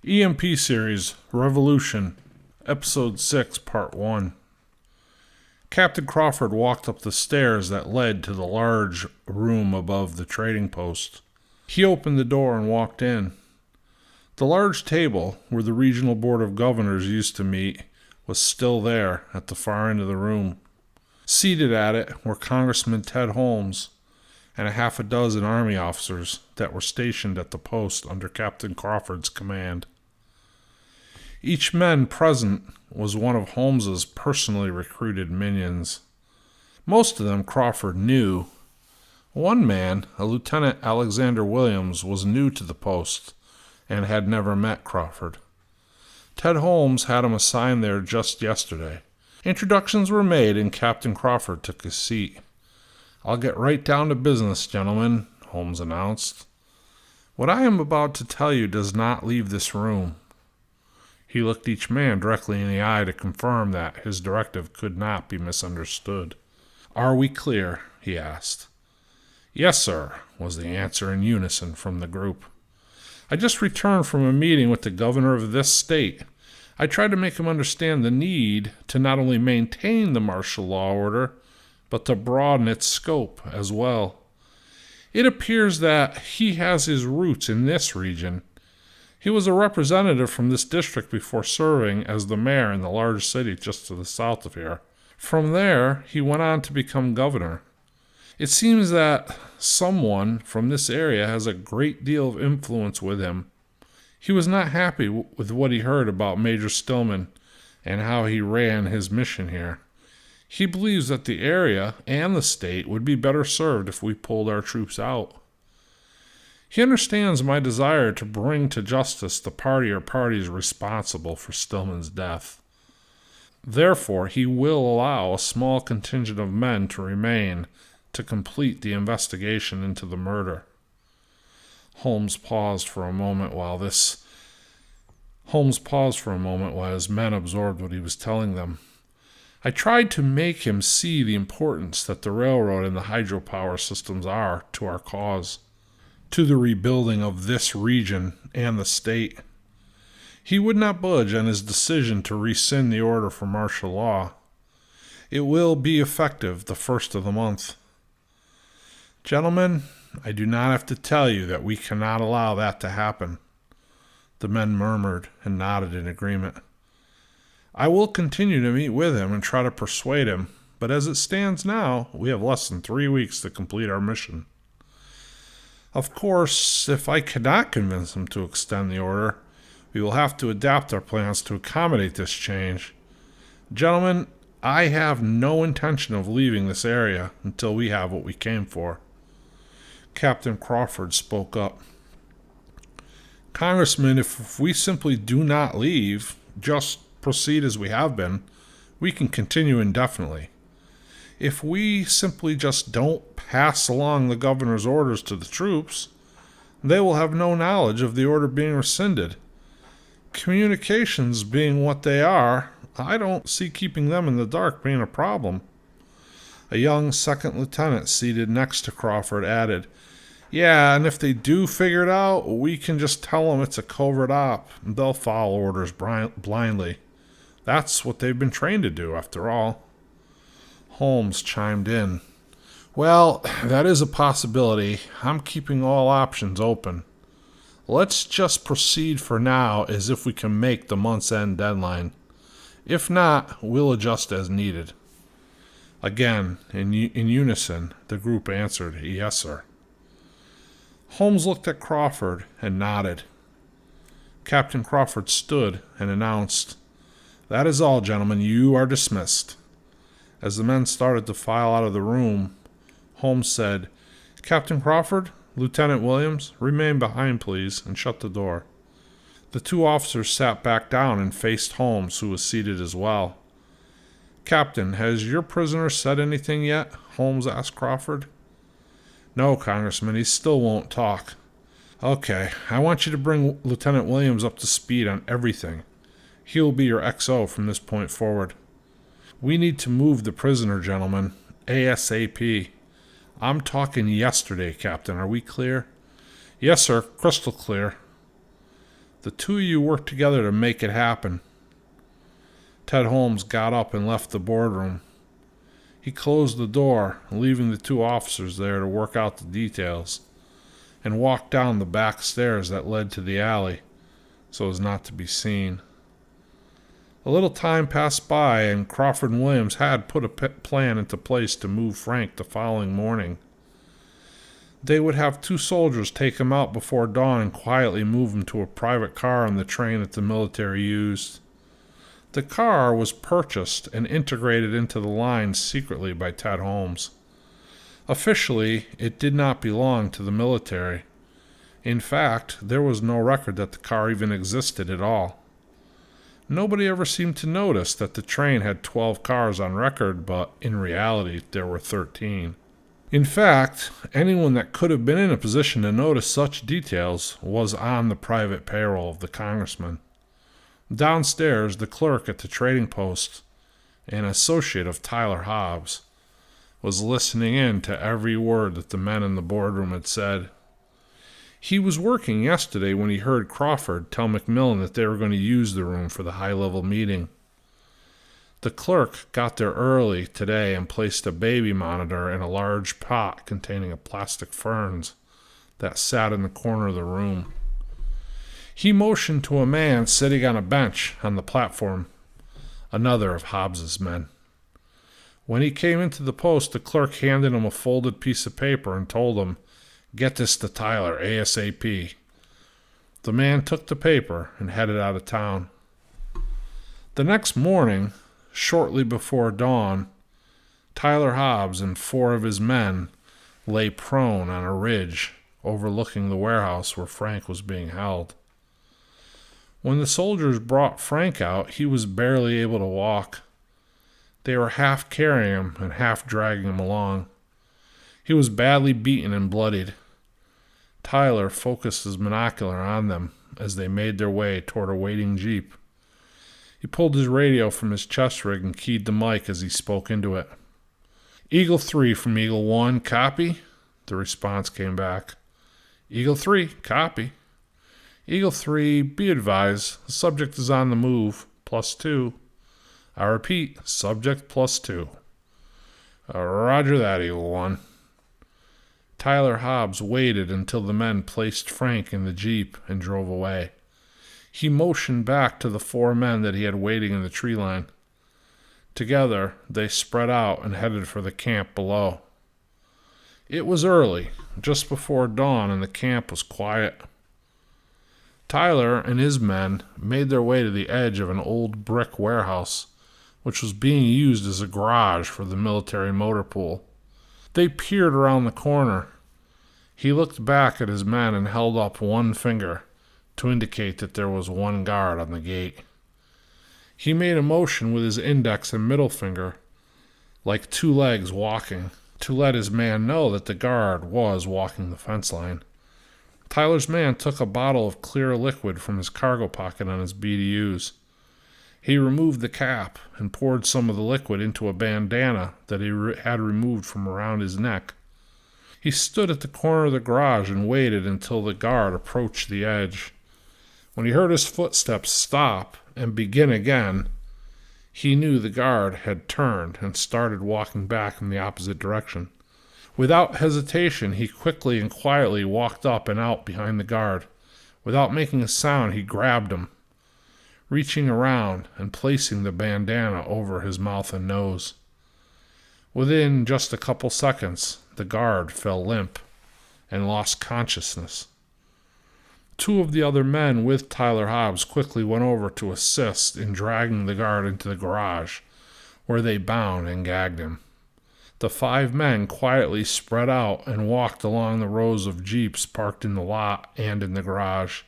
EMP Series, Revolution, Episode 6, Part 1. Captain Crawford walked up the stairs that led to the large room above the trading post. He opened the door and walked in. The large table, where the Regional Board of Governors used to meet, was still there at the far end of the room. Seated at it were Congressman Ted Holmes and a half a dozen Army officers that were stationed at the post under Captain Crawford's command. Each man present was one of Holmes's personally recruited minions. Most of them Crawford knew. One man, a Lieutenant Alexander Williams, was new to the post and had never met Crawford. Ted Holmes had him assigned there just yesterday. Introductions were made and Captain Crawford took his seat. "I'll get right down to business, gentlemen," Holmes announced. "What I am about to tell you does not leave this room." He looked each man directly in the eye to confirm that his directive could not be misunderstood. "Are we clear?" he asked. "Yes, sir," was the answer in unison from the group. "I just returned from a meeting with the governor of this state. I tried to make him understand the need to not only maintain the martial law order, but to broaden its scope as well. It appears that he has his roots in this region. He was a representative from this district before serving as the mayor in the large city just to the south of here. From there, he went on to become governor. It seems that someone from this area has a great deal of influence with him. He was not happy with what he heard about Major Stillman and how he ran his mission here. He believes that the area and the state would be better served if we pulled our troops out. He understands my desire to bring to justice the party or parties responsible for Stillman's death. Therefore, he will allow a small contingent of men to remain to complete the investigation into the murder." Holmes paused for a moment while his men absorbed what he was telling them. "I tried to make him see the importance that the railroad and the hydropower systems are to our cause, to the rebuilding of this region and the state. He would not budge on his decision to rescind the order for martial law. It will be effective the first of the month. Gentlemen, I do not have to tell you that we cannot allow that to happen." The men murmured and nodded in agreement. "I will continue to meet with him and try to persuade him, but as it stands now, we have less than 3 weeks to complete our mission. Of course, if I cannot convince him to extend the order, we will have to adapt our plans to accommodate this change. Gentlemen, I have no intention of leaving this area until we have what we came for." Captain Crawford spoke up. "Congressman, if we simply do not leave, just proceed as we have been, we can continue indefinitely. If we simply just don't pass along the governor's orders to the troops, they will have no knowledge of the order being rescinded. Communications being what they are, I don't see keeping them in the dark being a problem." A young second lieutenant seated next to Crawford added, "Yeah, and if they do figure it out, we can just tell them it's a covert op, and they'll follow orders blindly. That's what they've been trained to do, after all." Holmes chimed in. "Well, that is a possibility. I'm keeping all options open. Let's just proceed for now as if we can make the month's end deadline. If not, we'll adjust as needed." Again, in unison, the group answered, "Yes, sir." Holmes looked at Crawford and nodded. Captain Crawford stood and announced, "That is all, gentlemen. You are dismissed." As the men started to file out of the room, Holmes said, "Captain Crawford, Lieutenant Williams, remain behind, please, and shut the door." The two officers sat back down and faced Holmes, who was seated as well. "Captain, has your prisoner said anything yet?" Holmes asked Crawford. "No, Congressman, he still won't talk." "Okay, I want you to bring Lieutenant Williams up to speed on everything. He will be your XO from this point forward. We need to move the prisoner, gentlemen, ASAP. I'm talking yesterday, Captain. Are we clear?" "Yes, sir. Crystal clear." The two of you worked together to make it happen. Ted Holmes got up and left the boardroom. He closed the door, leaving the two officers there to work out the details, and walked down the back stairs that led to the alley so as not to be seen. A little time passed by, and Crawford and Williams had put a plan into place to move Frank the following morning. They would have two soldiers take him out before dawn and quietly move him to a private car on the train that the military used. The car was purchased and integrated into the line secretly by Ted Holmes. Officially, it did not belong to the military. In fact, there was no record that the car even existed at all. Nobody ever seemed to notice that the train had 12 cars on record, but in reality, there were 13. In fact, anyone that could have been in a position to notice such details was on the private payroll of the congressman. Downstairs, the clerk at the trading post, an associate of Tyler Hobbs, was listening in to every word that the men in the boardroom had said. He was working yesterday when he heard Crawford tell McMillan that they were going to use the room for the high-level meeting. The clerk got there early today and placed a baby monitor in a large pot containing a plastic ferns that sat in the corner of the room. He motioned to a man sitting on a bench on the platform, another of Hobbs's men. When he came into the post, the clerk handed him a folded piece of paper and told him, "Get this to Tyler, ASAP." The man took the paper and headed out of town. The next morning, shortly before dawn, Tyler Hobbs and 4 of his men lay prone on a ridge overlooking the warehouse where Frank was being held. When the soldiers brought Frank out, he was barely able to walk. They were half carrying him and half dragging him along. He was badly beaten and bloodied. Tyler focused his binocular on them as they made their way toward a waiting jeep. He pulled his radio from his chest rig and keyed the mic as he spoke into it. "Eagle 3 from Eagle 1, copy?" The response came back. "Eagle 3, copy." "Eagle 3, be advised, the subject is on the move, +2. I repeat, subject +2. Roger that, Eagle 1. Tyler Hobbs waited until the men placed Frank in the jeep and drove away. He motioned back to the 4 men that he had waiting in the tree line. Together, they spread out and headed for the camp below. It was early, just before dawn, and the camp was quiet. Tyler and his men made their way to the edge of an old brick warehouse, which was being used as a garage for the military motor pool. They peered around the corner. He looked back at his men and held up one finger to indicate that there was one guard on the gate. He made a motion with his index and middle finger, like 2 legs walking, to let his man know that the guard was walking the fence line. Tyler's man took a bottle of clear liquid from his cargo pocket on his BDUs. He removed the cap and poured some of the liquid into a bandana that he had removed from around his neck. He stood at the corner of the garage and waited until the guard approached the edge. When he heard his footsteps stop and begin again, he knew the guard had turned and started walking back in the opposite direction. Without hesitation, he quickly and quietly walked up and out behind the guard. Without making a sound, he grabbed him, reaching around and placing the bandana over his mouth and nose. Within just a couple seconds, the guard fell limp and lost consciousness. 2 of the other men with Tyler Hobbs quickly went over to assist in dragging the guard into the garage, where they bound and gagged him. The 5 men quietly spread out and walked along the rows of jeeps parked in the lot and in the garage.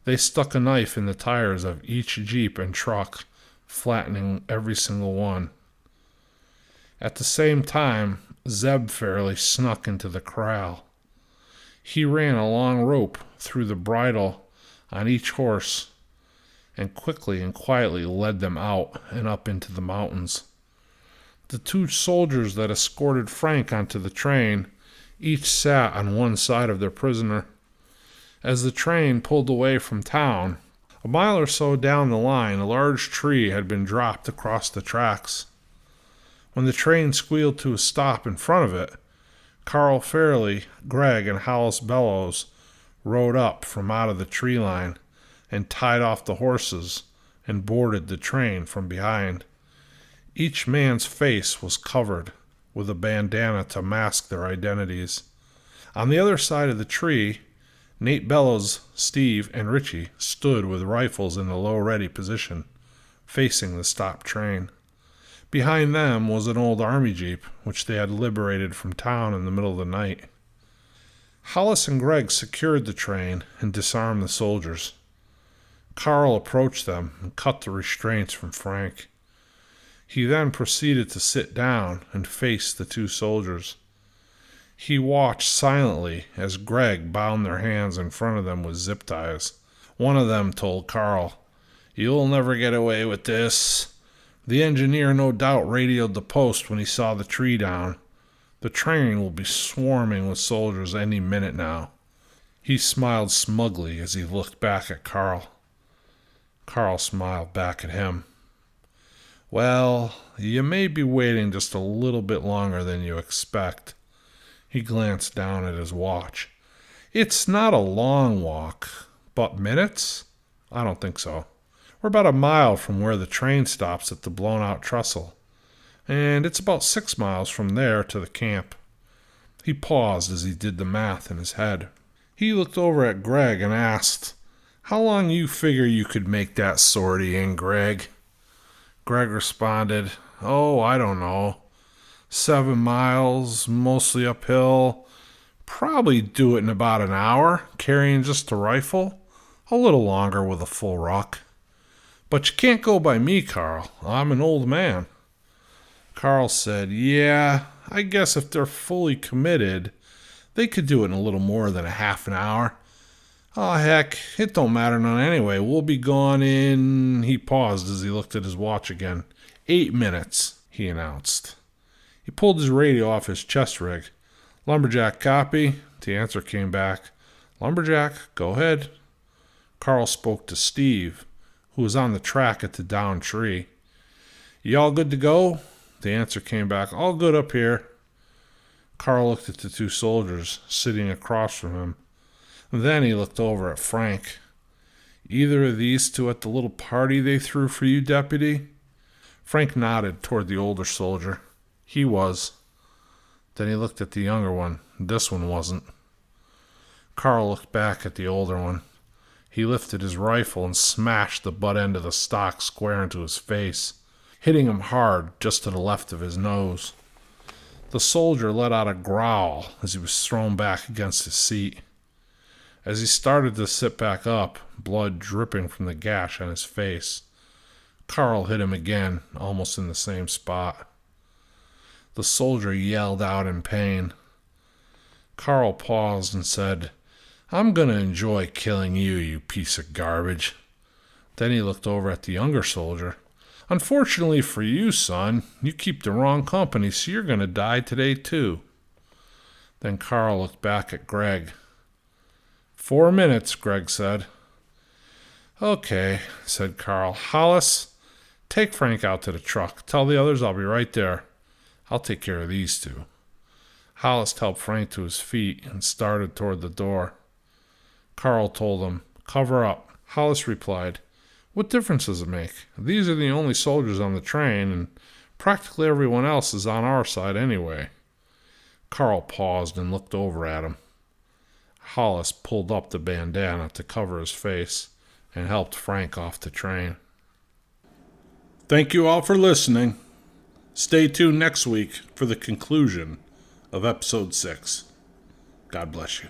They stuck a knife in the tires of each jeep and truck, flattening every single one. At the same time, Zeb fairly snuck into the corral. He ran a long rope through the bridle on each horse and quickly and quietly led them out and up into the mountains. The 2 soldiers that escorted Frank onto the train each sat on one side of their prisoner. As the train pulled away from town, A mile or so down the line, a large tree had been dropped across the tracks. When the train squealed to a stop in front of it, Carl Fairley, Greg, and Hollis Bellows rode up from out of the tree line and tied off the horses and boarded the train from behind. Each man's face was covered with a bandana to mask their identities. On the other side of the tree, Nate Bellows, Steve, and Richie stood with rifles in the low ready position, facing the stopped train. Behind them was an old army jeep, which they had liberated from town in the middle of the night. Hollis and Greg secured the train and disarmed the soldiers. Carl approached them and cut the restraints from Frank. He then proceeded to sit down and face the two soldiers. He watched silently as Greg bound their hands in front of them with zip ties. One of them told Carl, "You'll never get away with this. The engineer no doubt radioed the post when he saw the tree down. The train will be swarming with soldiers any minute now." He smiled smugly as he looked back at Carl. Carl smiled back at him. "Well, you may be waiting just a little bit longer than you expect." He glanced down at his watch. "It's not a long walk, but minutes? I don't think so. We're about a mile from where the train stops at the blown-out trestle, and it's about 6 miles from there to the camp." He paused as he did the math in his head. He looked over at Greg and asked, "How long you figure you could make that sortie in, Greg?" Greg responded, "Oh, I don't know. 7 miles, mostly uphill. Probably do it in about an hour, carrying just a rifle. A little longer with a full ruck. But you can't go by me, Carl. I'm an old man." Carl said, "Yeah, I guess if they're fully committed, they could do it in a little more than a half an hour. Oh, heck, it don't matter none anyway. We'll be gone in..." He paused as he looked at his watch again. 8 minutes, he announced. He pulled his radio off his chest rig. "Lumberjack, copy?" The answer came back. "Lumberjack, go ahead." Carl spoke to Steve, who was on the track at the downed tree. "You all good to go?" The answer came back. "All good up here." Carl looked at the two soldiers sitting across from him. Then he looked over at Frank. "Either of these two at the little party they threw for you, Deputy?" Frank nodded toward the older soldier. "He was." Then he looked at the younger one. "This one wasn't." Carl looked back at the older one. He lifted his rifle and smashed the butt end of the stock square into his face, hitting him hard just to the left of his nose. The soldier let out a growl as he was thrown back against his seat. As he started to sit back up, blood dripping from the gash on his face, Carl hit him again, almost in the same spot. The soldier yelled out in pain. Carl paused and said, "I'm going to enjoy killing you, you piece of garbage." Then he looked over at the younger soldier. "Unfortunately for you, son, you keep the wrong company, so you're going to die today too." Then Carl looked back at Greg. 4 minutes, Greg said. "Okay," said Carl. "Hollis, take Frank out to the truck. Tell the others I'll be right there. I'll take care of these two." Hollis helped Frank to his feet and started toward the door. Carl told him, "Cover up." Hollis replied, "What difference does it make? These are the only soldiers on the train, and practically everyone else is on our side anyway." Carl paused and looked over at him. Hollis pulled up the bandana to cover his face and helped Frank off the train. Thank you all for listening. Stay tuned next week for the conclusion of episode 6. God bless you.